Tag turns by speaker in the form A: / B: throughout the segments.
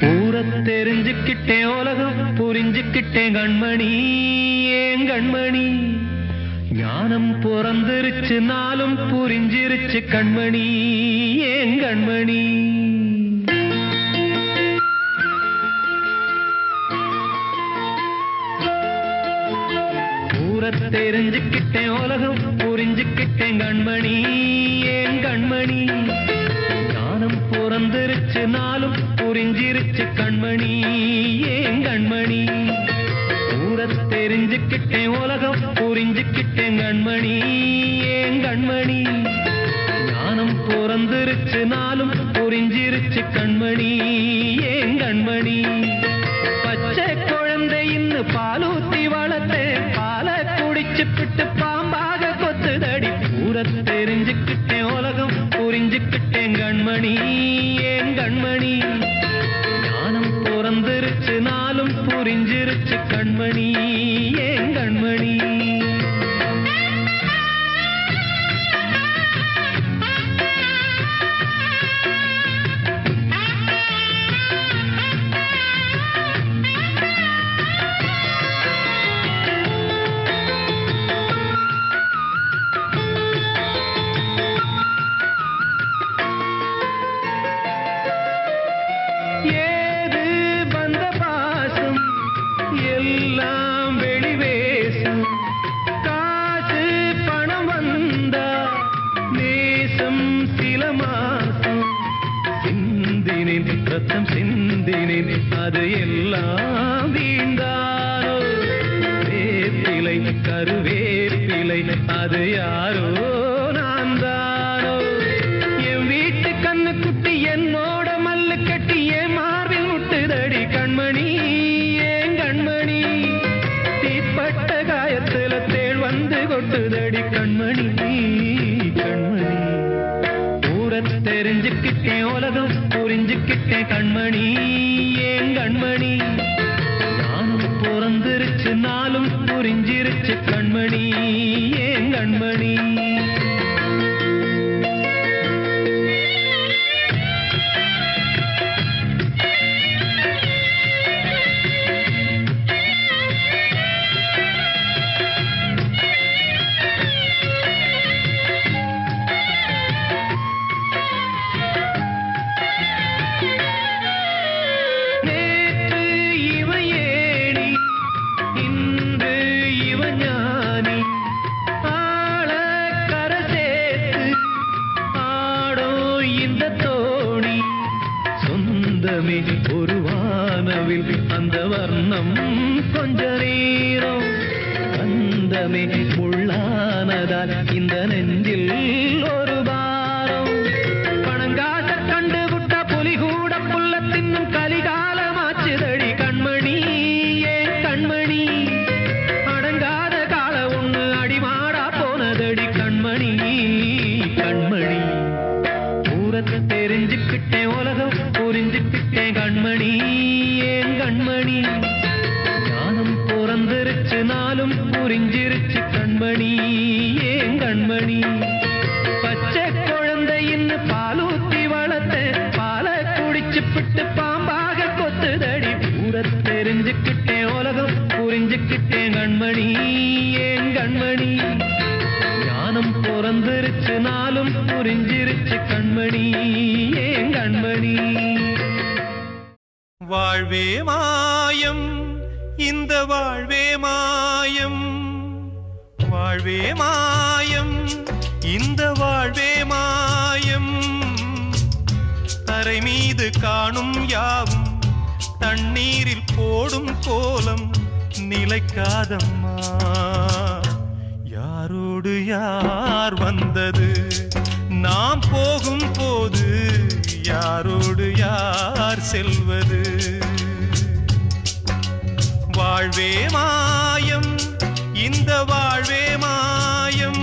A: ஊர தெரிஞ்சுக்கிட்டேன் உலகம் புரிஞ்சுக்கிட்டேன் கண்மணி ஏன் கண்மணி ஞானம் பிறந்திருச்சு நாளும் புரிஞ்சிருச்சு கண்மணி ஏன் கண்மணி ஊர தெரிஞ்சுக்கிட்டேன் உலகம் புரிஞ்சுக்கிட்டேன் கண்மணி ஏன் கண்மணி ஞானம் பிறந்திருச்சு நாளும் புரிஞ்சிருச்சு கண்மணி ஏன் கண்மணி ஊர தெரிஞ்சுக்கிட்டேன் உலகம் புரிஞ்சுக்கிட்டேன் கண்மணி ஏன் கண்மணி ஞானம் பிறந்திருச்சு நாளும் புரிஞ்சிருச்சு கண்மணி ஏன் கண்மணி பச்சை குழந்தை இன்னும் பாலூத்தி வளர்த்தேன் பாலை குடிச்சுப்பிட்டு பாம்பாக கொத்துதடி ஊர தெரிஞ்சுக்கிட்டேன் உலகம் புரிஞ்சுக்கிட்டேன் கண்மணி ஏன் கண்மணி ஞானம் பிறந்திருச்சு நாளும் புரிஞ்சிருச்சு கண்மணி ஏன் கண்மணி ஏது வந்த பாசம் எல்லாம் வெளிவேசம் காசு பணம் வந்தா நேசம் சில மாசம் சிந்தினேன் ரத்தம் சிந்தினேன் அது எல்லாம் வீண்டானோ வேப்பிலை கருவேப்பிலை அது யாரோ நான் தானோ என் வீட்டு கண்ணு குட்டி என்னோட மல்லு கட்டி என் மார்பில் முட்டுதடி கண்மணி ஏன் கண்மணி தீப்பட்ட காயத்துல தேள் வந்து கொட்டுதடி கண்மணி கண்மணி ஊர தெரிஞ்சுக்கிட்டேன் உலகம் புரிஞ்சுக்கிட்டேன் கண்மணி ஏன் கண்மணி நானும் பிறந்திருச்சு நாளும் புரிஞ்சிருச்சு கண்மணி ஏன் கண்மணி நேற்று இவ ஏணி இன்று இவ ஞானி ஆள கரை சேர்த்து ஆடோ இந்த தோணி சொந்தமே ஒரு வானவில் அந்த வர்ணம் கொஞ்ச நேரம் அந்தமே முள்ளானதால் இந்த நெஞ்சில் ஒரு பாரம் பணங்காச கண்டு விட்ட புலி கூட புல்ல தின்னும் கலிகாலமாச்சுதடி கண்மணி ஏன் கண்மணி அடங்காத கால ஒண்ணு அடிமாடா போனதடி கண்மணி கண்மணி ஊரத்தை தெரிஞ்சுக்கிட்டேன் உலகம் புரிஞ்சுக்கிட்டேன் கண்மணி ஏன் கண்மணி ஞானம் பிறந்திருச்சு நாளும் புரிஞ்சிருச்சு கண்மணி ஏன் கண்மணி பச்சை குழந்தை இன்னும் பாலூத்தி வளர்த்தேன் பாலை குடிச்சுப்பிட்டு பாம்பாக கொத்துதடி ஊர தெரிஞ்சுக்கிட்டேன் உலகம் புரிஞ்சுக்கிட்டேன் கண்மணி ஏன் கண்மணி ஞானம் பிறந்திருச்சு நாளும் புரிஞ்சிருச்சு கண்மணி ஏன் கண்மணி
B: வாழ்வே மாயம் இந்த வாழ்வே மாயம் வாழ்வே மாயம் இந்த வாழ்வே மாயம் தரை மீது காணும் யாவும் தண்ணீரில் போடும் கோலம் நிலைக்காதம்மா யாரோடு யார் வந்தது நாம் போகும் போது யாரோடு யார் செல்வது வாழ்வே மாயம் இந்த வாழ்வே மாயம்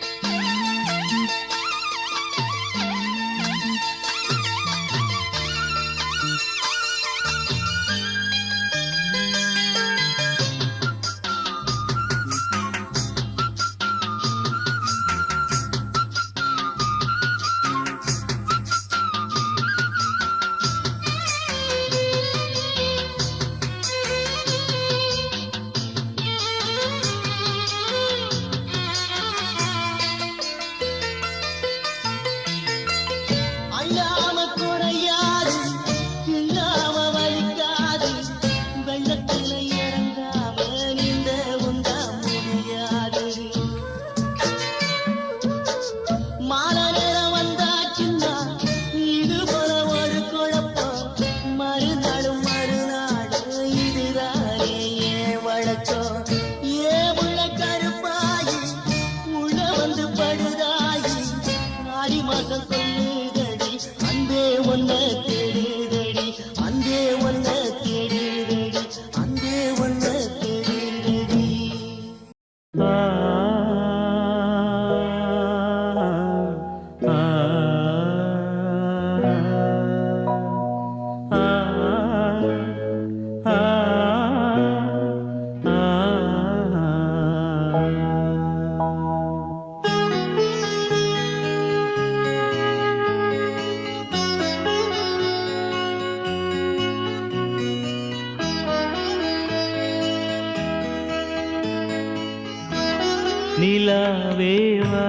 A: நிலாவேவா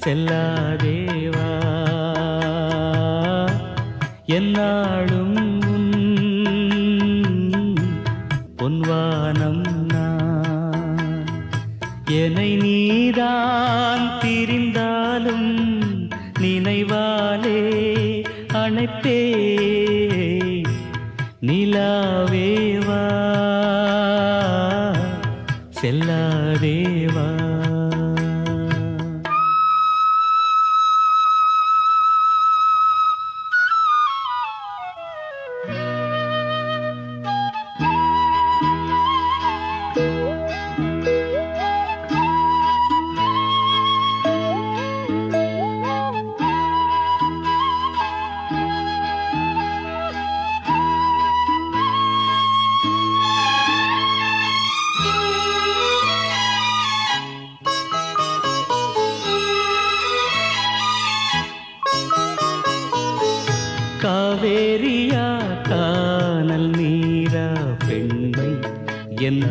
A: செல்லாதேவா என்னாலும் பொன்வானம் நான் என்னை நீதான் திரிந்தாலும் நினைவாலே அணைப்பே நிலாவேவா செல்லாதேவா காவேரியா கானல் நீரா பெண்மை என்ன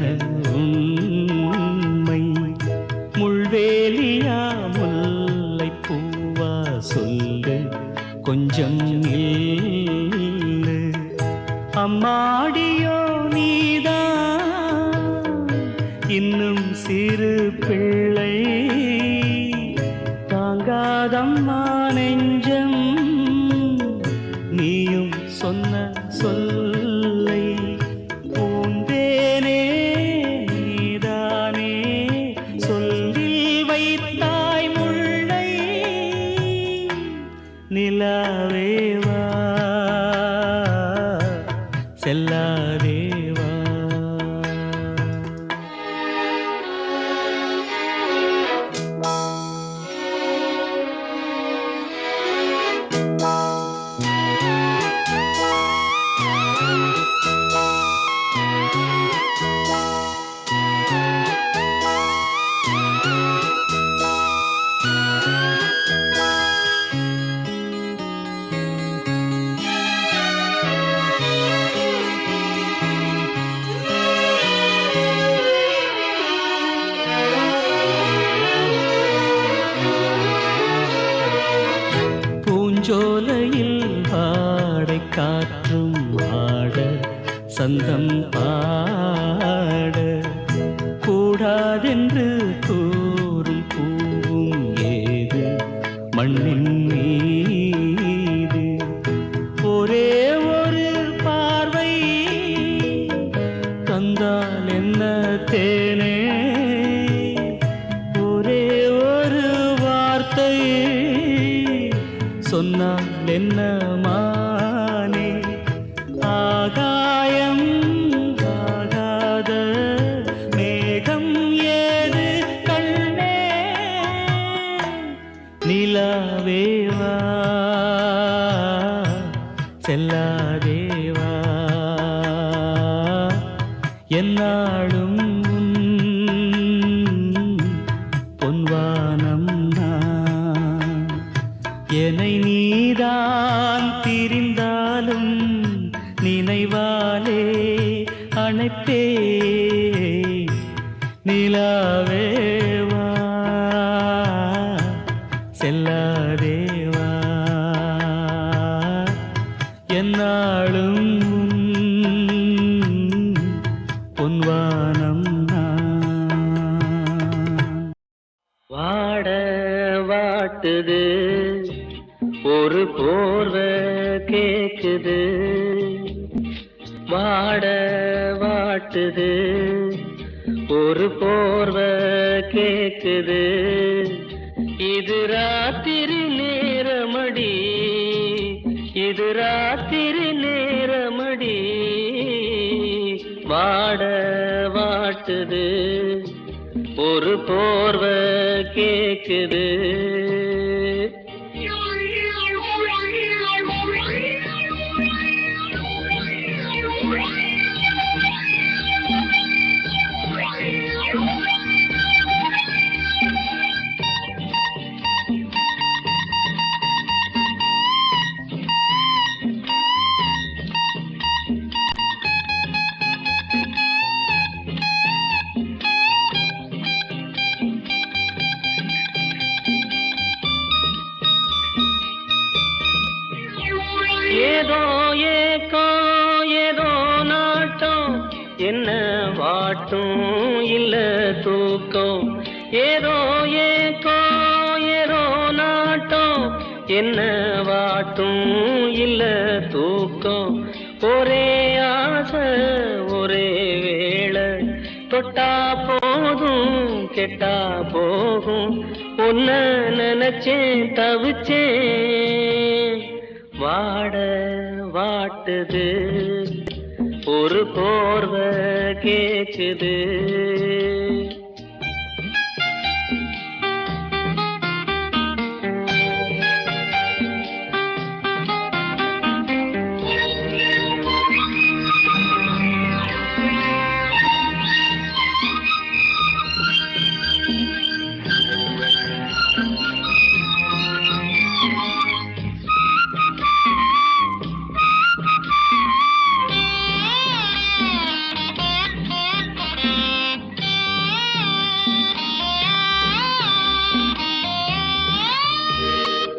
A: உண்மை முள்வேலியா முல்லை பூவா சொல்லு கொஞ்சம் நில்லு அம்மாடியோ நீதான் இன்னும் சிறு பிள்ளை தாங்காதம்மா நெஞ்சம் நீயும் சொன்ன சொல்லை பூந்தேனே நீதானே சொல்லில் வைத்தாய் முல்லை நிலாவேவா செல்லாதேவா பூஞ்சோலையில் பாடை காற்றும் ஆட சந்தம் பாட கூடாதென்று கூறும் பூவும் ஏது மண்ணின் மீது ஒரே ஒரு பார்வை தந்தால் என்ன தேனே ஒரே ஒரு வார்த்தை சொன்னால் என்ன மானே ஆகாயம் ஆகாத மேகம் ஏது கண்ணே நிலாவேவா செல்லாதேவா என்னாலும் பொன்வானம் நான் என்னை நீதான் திரிந்தாலும் நினைவாலே அணைப்பே நிலாவேவா செல்லாதேவா என்னாலும் பொன்வானம் நான் வாட வாட்டுது ஒரு போர்வை கேக்குது வாட வாட்டுது ஒரு போர்வை கேக்குது இது ராத்திரி நேரமடி இது ராத்திரி நேரமடி வாட வாட்டுது ஒரு போர்வை கேக்குது பாட்டும் இல்ல தூக்கம், ஏதோ ஏக்கோ ஏதோ நாட்டம், என்ன வாட்டும் இல்ல தூக்கம், ஒரே ஆசை ஒரே வேளை, தொட்டா போதும் கெட்டா போகும், உன்ன நினைச்சேன் தவிச்சேன், வாட வாட்டுது ஒரு போர்வை கேக்குது.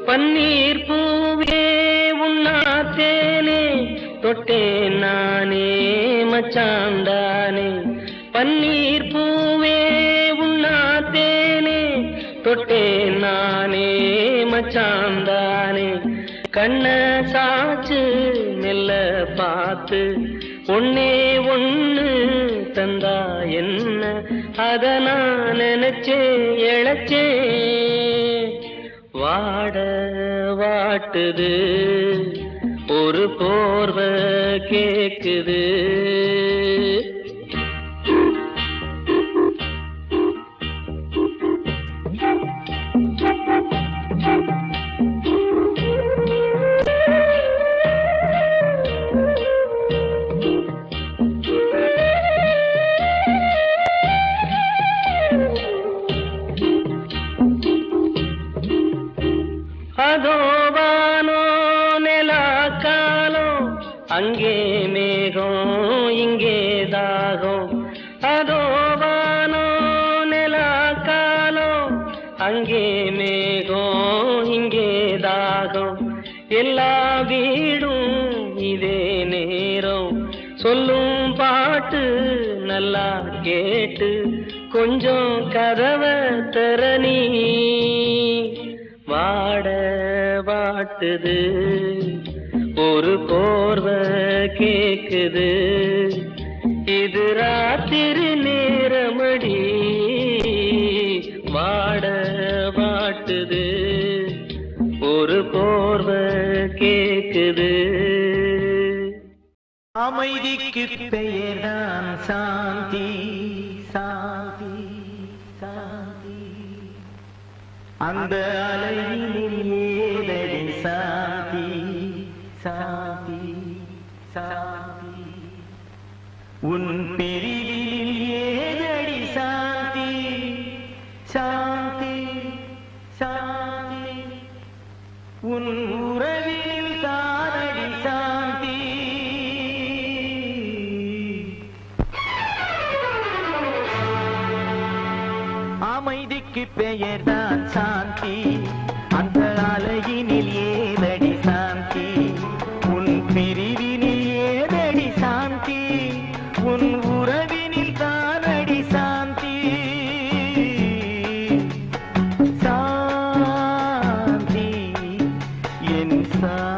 A: பன்னீர் பூவே உண்ணாத்தேனே தொட்டேன் நானே மச்சாந்தானே, பன்னீர் பூவே உண்ணாத்தேனே தொட்டேன் நானே மச்சாந்தானே, கண்ண சாச்சு மெல்ல பார்த்து ஒன்னே ஒண்ணு தந்தா என்ன, அத நான் நினைச்சே இழைச்சே, வாட வாட்டுது ஒரு போர்வை கேக்குது. அதோ வானோ நிலா காலம், அங்கே மேகம் இங்கே தாகம், அதோ வானோ நிலா காலம், அங்கே மேகம் இங்கே தாகம், எல்லா வீடும் இதே நேரம், சொல்லும் பாட்டு நல்லா கேட்டு கொஞ்சம் கதவை திறனி, வாட வாட்டுது ஒரு போர்வை கேக்குது, இது ராத்திரி நேரமடி, வாட வாட்டுது ஒரு போர்வை கேக்குது.
C: அமைதிக்கு பெயர்தான் சாந்தி, சாந்தி, சாந்தி, அந்த அலையினில் ஏதடி சாந்தி, சாந்தி, சாந்தி, உன் பிரிவினில் ஏதடி சாந்தி, சாந்தி, சாந்தி, உன் உறவினில் தானடி சாந்தி. அமைதிக்கு பெயர்தான் சாந்தி, அந்த அலையினில் ஏதடி சாந்தி, உன் பிரிவினில் ஏதடி சாந்தி, உன் உறவினில் தானடி சாந்தி, சாந்தி என் சாந்தி.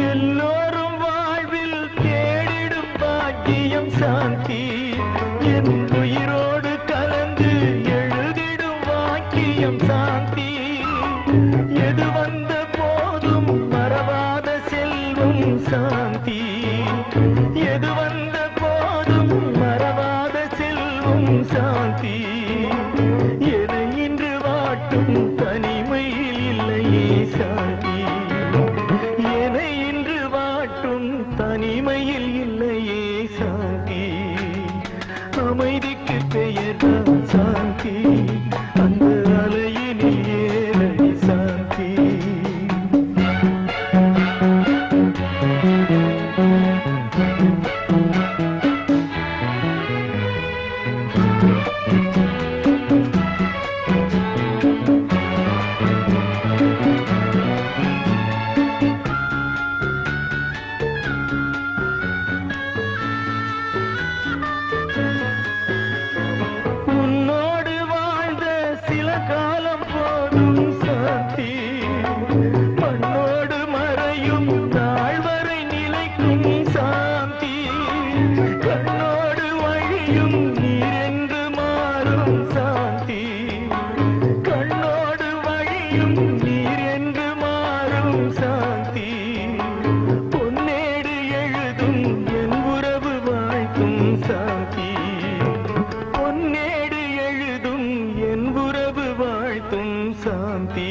C: எல்லோரும் வாழ்வில் தேடிடும் பாக்கியம் சாந்தி என் உயிரோடு கலந்து எழுதிடும் வாக்கியம் சாந்தி எது வந்த போதும் மறவாத செல்வம் சாந்தி எது வந்த போதும் மறவாத செல்வம் சாந்தி எதை இன்று வாட்டும் தனிமையில் இல்லையே சாந்தி எதை இன்று வாட்டும் தனிமையில் இல்லையே சாந்தி அமைதிக்கு பெயர்தான் சாந்தி அந்த அலையினில் ஏறடி சாந்தி உன்னோடு வாழ்ந்த சில காலம் போதும் சாந்தி மண்ணோடு மறையும் நாள் வரை நிலைக்கும் சாந்தி கண்ணோடு வழியும் நீரென்று மாறும் சாந்தி கண்ணோடு வழியும் நீரென்று மாறும் சாந்தி பொன்னேடு எழுதும் என் உறவு வாழ்த்தும் சாந்தி பொன்னேடு எழுதும் என் உறவு வாழ்த்தும் சாந்தி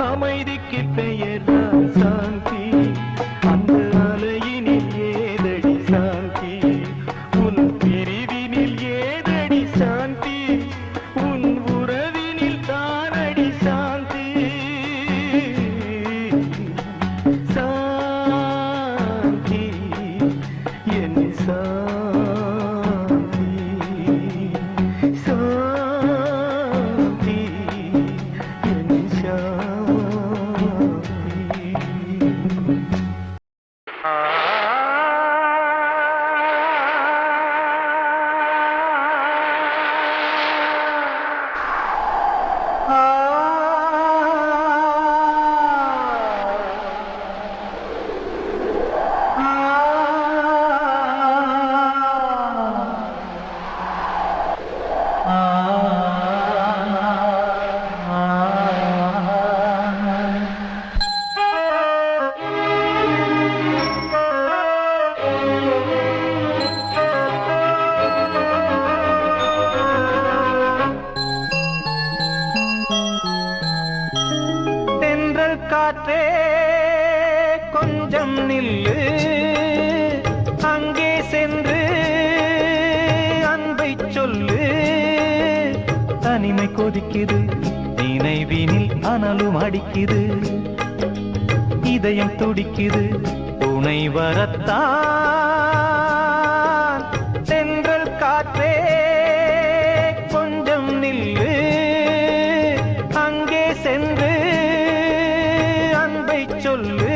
C: அமைதிக்கு பெயர்தான் சாந்தி அந்த அலையினில் ஏதடி சாந்தி உன் பிரிவினில் ஏதடி சாந்தி உன் உறவினில் தானடி சாந்தி சாந்தி என் சாந்தி சாந்தி என் சாந்தி தென்றல் காற்றே கொஞ்சம் நில்லு அங்கே சென்று அன்பை சொல்லு தனிமை கொதிக்குது நினைவினில் அனலும் அடிக்குது இதயம் துடிக்குது துணை வரத்தான் தென்றல் காற்றே கொஞ்சம் நில்லு அங்கே சென்று அன்பை சொல்லு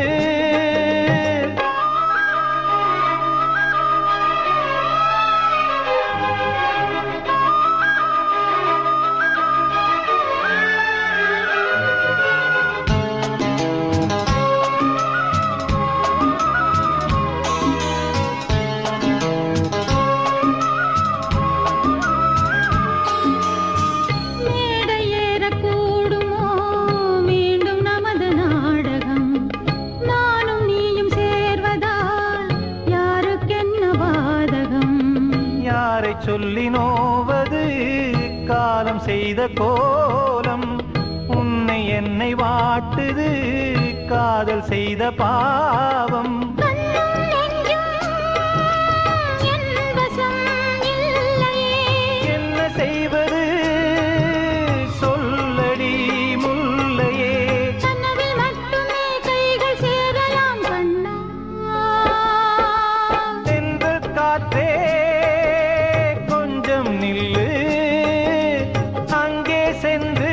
C: சொல்லி நோவது காலம் செய்த கோலம் உன்னை என்னை வாட்டுது காதல் செய்த பாவம் என்ன செய்வது சொல்லடி முல்லையே கனவில் மட்டுமே கைகள் சேரலாம் கண்ணா தென்றல் காற்றே நில்லு அங்கே சென்று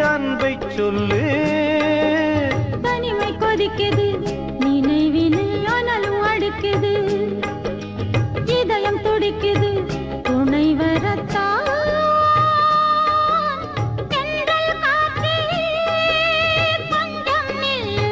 C: அன்பை சொல்லு தனிமை கொதிக்குது நினைவினில் அனலும் அடிக்குது இதயம் துடிக்குது துணை வரத்தான் தென்றல் காற்றே கொஞ்சம் நில்லு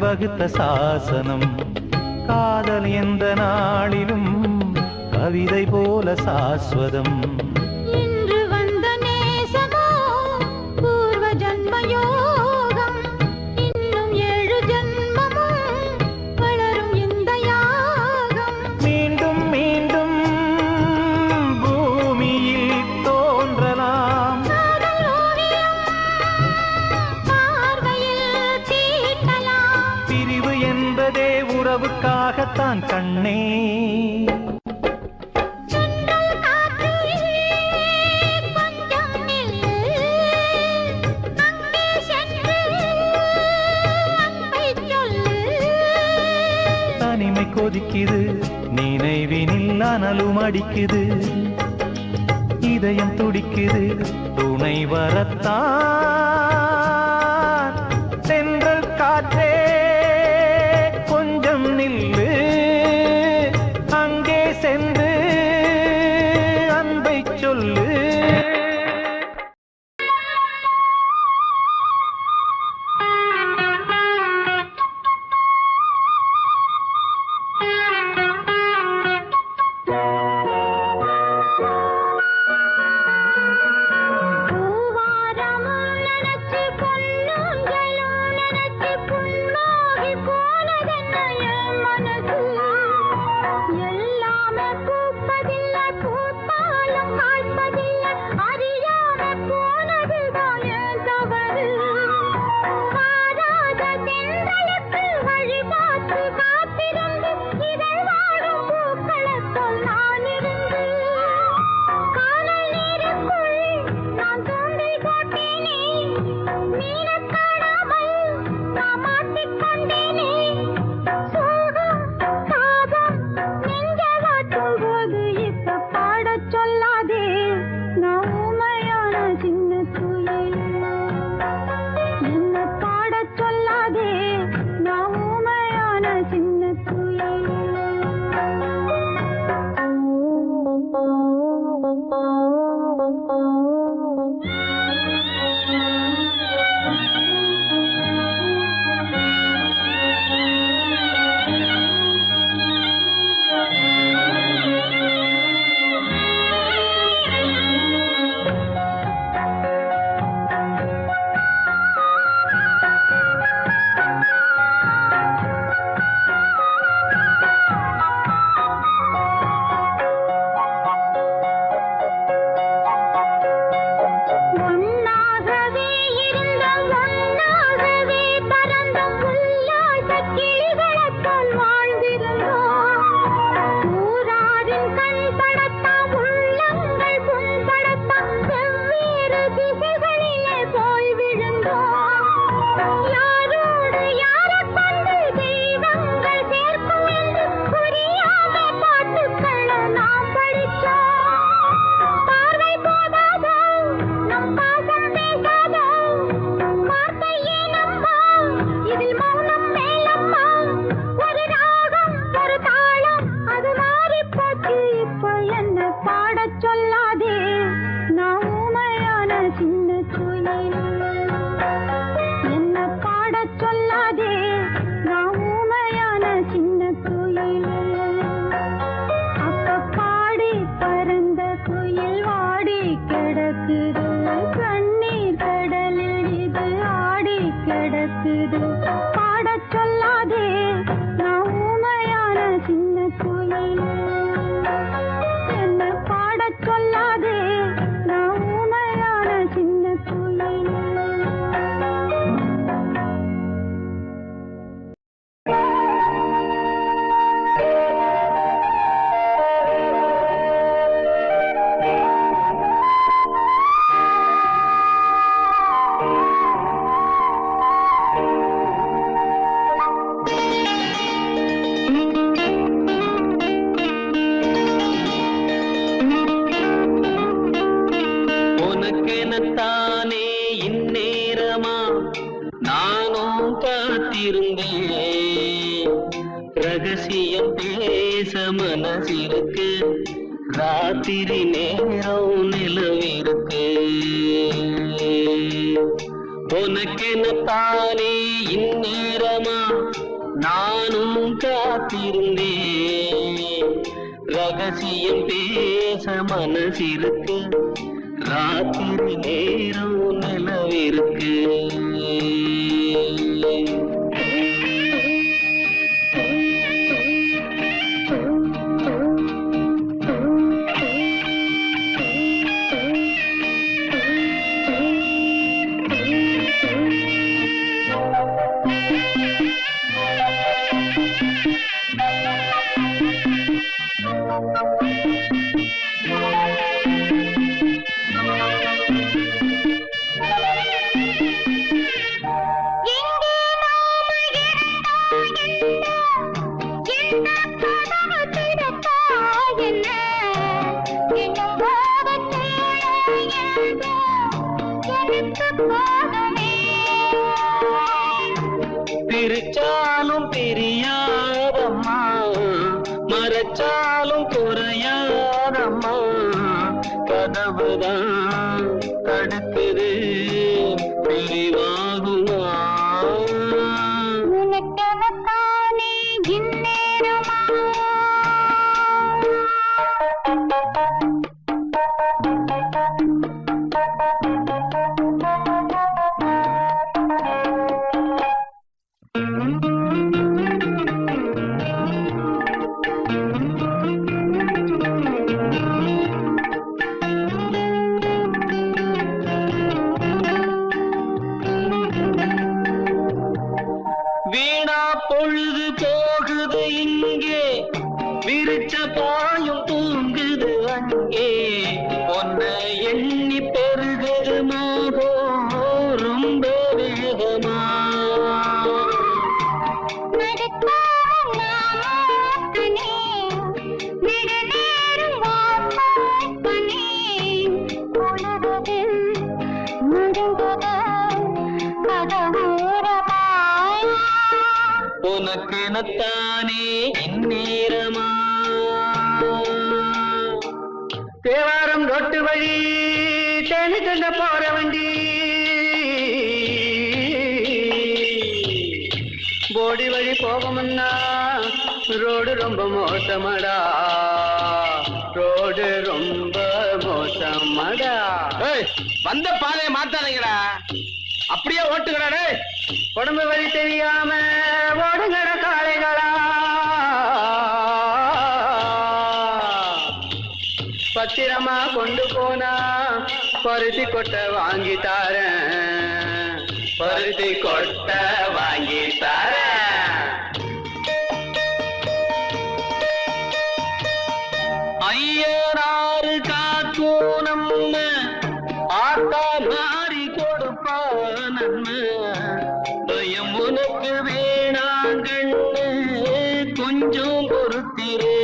C: வகுத்த சாசனம். காதல் எந்த நாளிலும் கவிதை போல சாஸ்வதம்.
D: இன்று வந்த நேசமோ பூர்வ ஜன்மயோகம். இன்னும் 7 ஜன்மமும் வளரும் இந்த யாகம்.
C: மீண்டும் மீண்டும் பூமியில் தோன்றலாம்.
D: காதல் ஓவியம் பார்வையில் தீட்டலாம்.
C: பிரிவு என்பதே உறவுக்காகத்தான் கண்ணே.
D: சென்றல் காற்றிலே கொஞ்சம் நில்லு. அங்கே சென்று அன்பைச் சொல்லு.
C: தனிமை கொதிக்குது, நினைவினில் அனலும் அடிக்குது. இதயம் துடிக்குது, துணை வரத்தான். சென்றல் காற்றே கொஞ்சம் நில்லு. அங்கே சென்று அன்பைச் சொல்லு.
D: பூவாரமும் நனைச்சு பொன்னூஞ்சலும் நனைச்சு புண்ணாகி போனதென்ன என் மனசு. எல்லாமே பூப்பதில்லை, பூத்தாலும் காய்ப்பதில்லை. அறியாம போனதுதான் என் தவறு. வாராத தென்றலுக்கு வழி பார்த்து காத்திருந்து இதழ் வாடும் பூக்களத்தோல் நான் இருந்து. கானல் நீருக்குள் நான் தூண்டில் போட்டேனே. மீனைக் காணாமல் நான் மாட்டிக்கொண்டேனே. சோகம் தாபம் நெஞ்ச வாட்டும் போது இப்ப பாடச் சொல்லாதே. நான் ஊமையான சின்ன குயில். என்ன பாடச் சொல்லாதே. நான் ஊமையான சின்ன குயில். ஒன்னாகவே இருந்தோம், ஒன்னாகவே பறந்தோம். உல்லாச கிளிகளைப் போல் வாழ்ந்திருந்தோம். ஊராரின் கண் படத்தாம், உள்ளங்கள் புண்படத்தாம். வெவ்வேறு திசைகளிலே போய் விழுந்தோம். யாரோடு யாரைக் கொண்டு தெய்வங்கள் சேர்க்கும் என்று புரியாத பாட்டுக்களை நாம் படிச்சோம். பார்வை போதாதோ, நம் பாசம் பேசாதோ. வார்த்தை ஏனம்மா, இதில் மௌனம் மேலம்மா. ஒரு ராகம் ஒரு தாளம் அது மாறிப் போச்சு. இப்ப என்ன பாடச் சொல்லாதே. நான் ஊமையான சின்ன குயில். என்ன பாடச் சொல்லாதே. நான் ஊமையான சின்ன குயில். அப்ப பாடி பறந்த குயில் வாடி கிடக்குது. கண்ணீர் கடலில் இது ஆடி கிடக்குது. பாடச் சொல்லாதே. நான் ஊமையான சின்ன குயில். என்ன பாடச் சொல்லாதே. நான் ஊமையான சின்ன குயில்.
A: உனக்கெனத்தானே இந்நேரமா நானும் காத்திருந்தேன். ரகசியம் பேச மனசிருக்கு, ராத்திரி நேரம் நிலவிருக்கு. உனக்கெனத்தானே இந்நேரமா நானும் காத்திருந்தேன். ரகசியம் பேச மனசிருக்கு, ராத்திரி நேரம் நிலவிருக்கு. பிரிச்சாலும் பிரியாதம்மா, மறைச்சாலும் குறையாதம்மா, கதவுதான் தடுக்குது பிரிவாகுமா.
D: உனக்கெனக்கானே இந்நேரமா
A: வீணா பொழுது போகுது இங்கே, விரிச்ச பாயும் தூங்குது அங்கே. பொன்னை எண்ணி பெருகுது மோகம் ரொம்ப வேகமா. உனக்கெனத்தானே இந்நேரமா. தேவாரம் ரோட்டு வழி தேனி கண்ட போற வண்டி, போடி வழி போகமுன்னா ரோடு ரொம்ப மோசமடா, ரோடு ரொம்ப மோசமடா. வந்த பாதையை மாத்தாதீங்கடா, அப்படியே ஓட்டுங்கடா. உடம்பு வழி தெரியாம ஓடுங்கட காளைகளா, பத்திரமா கொண்டு போனா பருத்தி கொட்டை வாங்கி தாரேன், பருத்தி கொட்டை வாங்கி தாரேன். ஐயனாறு காக்கும் நம்ம ஆத்தா மாறி கொடுப்பா நன்மை. பயம் உனக்கு வேணாங்கண்ணு, கொஞ்சம் பொறுத்திரே.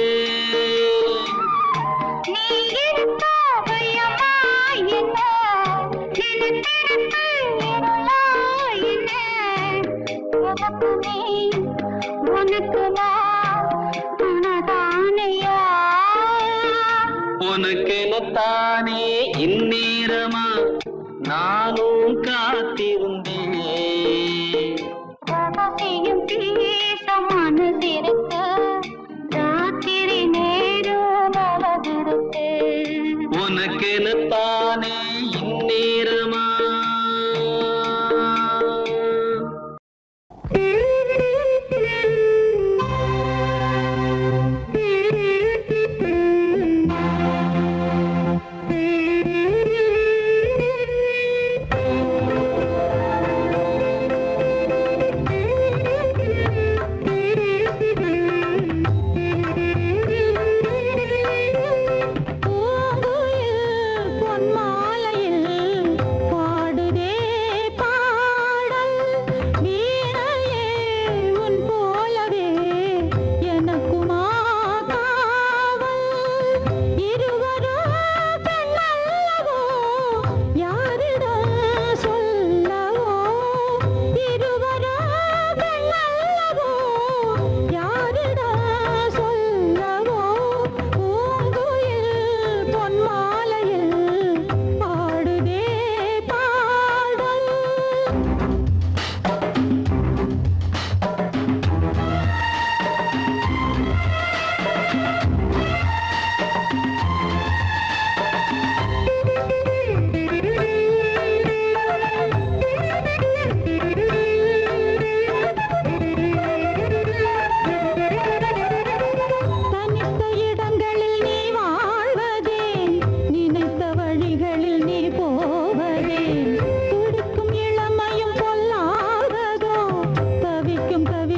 A: உனக்கெனத்தானே இந்நேரமா நானும் காத்திருந்தேன்.
D: பேச மனதிருக்கு, ராத்திரி நேரம் அழகிருக்கு.
A: உனக்கெனத்தானே இந்நேரமா.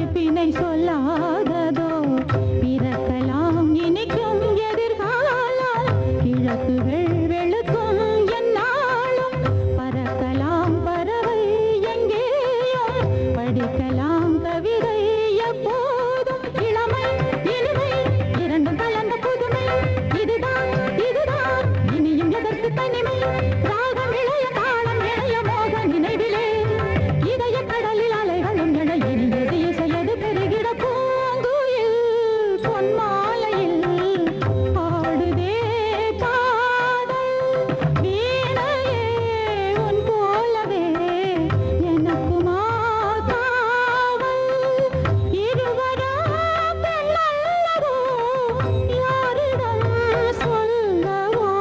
D: படிப்பினை சொல்லாததோ பிறக்கலாம் இனிக்கும் எதிர்காலம் கிழக்குகள் வெளுக்கும் என்னாலும் பறக்கலாம் பறவை எங்கேயும் படிக்கலாம் கவிதை எப்போதும் இளமை இனிமை இரண்டும் கலந்த புதுமை இதுதான் இதுதான் இனியும் எதற்கு தனிமை ராகம் இளைய தாளம் இளைய மோக நினைவிலே இதய கடலில் அலைகளும் என இனியது இசையது பெருகிட பூங்குயில் பொன்மாலையில் ஆடுதே காதல் வீணையே உன் போலவே எனக்குமா காவல் இருவரா பெண்ணல்லவோ யாரிடம் சொல்லவோ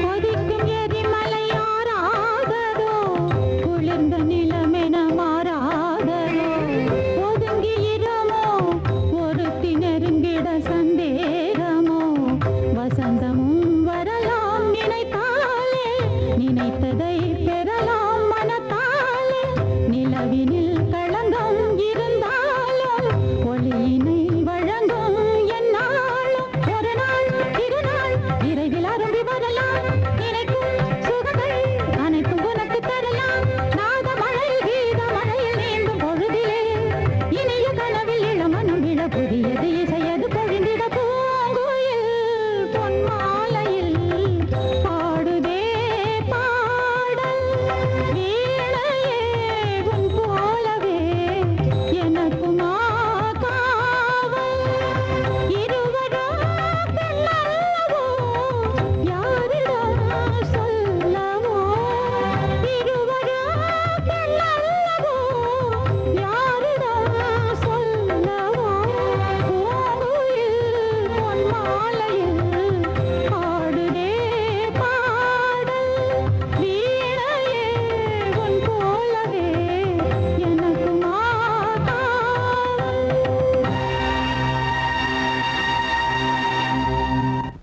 D: கொதிக்கும் எரிமலை ஆறாததோ குளிர்ந்த நிலமென மாறாததோ ஒதுங்கி இரமோ ஒருத்தி நெருங்கிட சந்தேகமோ வசந்தமும் வரலாம் நினைத்தாலே நினைத்ததை பெறலாம் மனத்தாலே நிலவினில் களங்கம் இருந்தாலும் ஒளியினை வழங்கும் என்னாலும் ஒரு நாள் இருநாள் விரைவில் அரும்பி வரலாம் நினைக்கும் சுகங்கள் அனைத்தும் உனக்கு தரலாம் நாத மழையில் கீத மழையில் நீந்தும் பொழுதிலே இனிய கனவில் இளமனம் விழ புதியது இசை